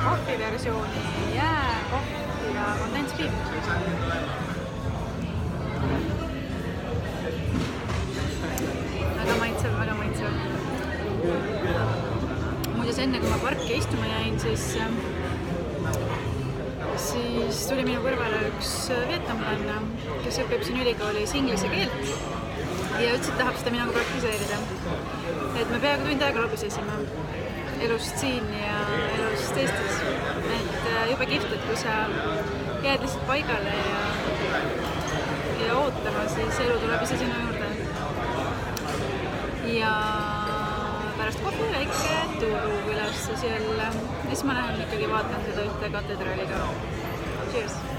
kohviversiooni, jääkohvi ja kondentspiim. Väga maitsev, väga maitsev. Muudes enne, kui ma parki istuma jäin, siis tuli minu kõrvale üks vietnamlanna, kes õpib siin ülikoolis inglise keelt ja ütles, et tahab seda minuga praktiseerida. Et me peaaegu tund aega lobisesime elust siin ja elust Eestis. Et jube kihvt, et kui sa jääd lihtsalt paigale ja ootama, siis elu tuleb ise sinu juurde. Ja pärast kohvi väike turu külas jälle. Ja siis ma lähen ikkagi vaatan seda ühte katedraali ka. Cheers!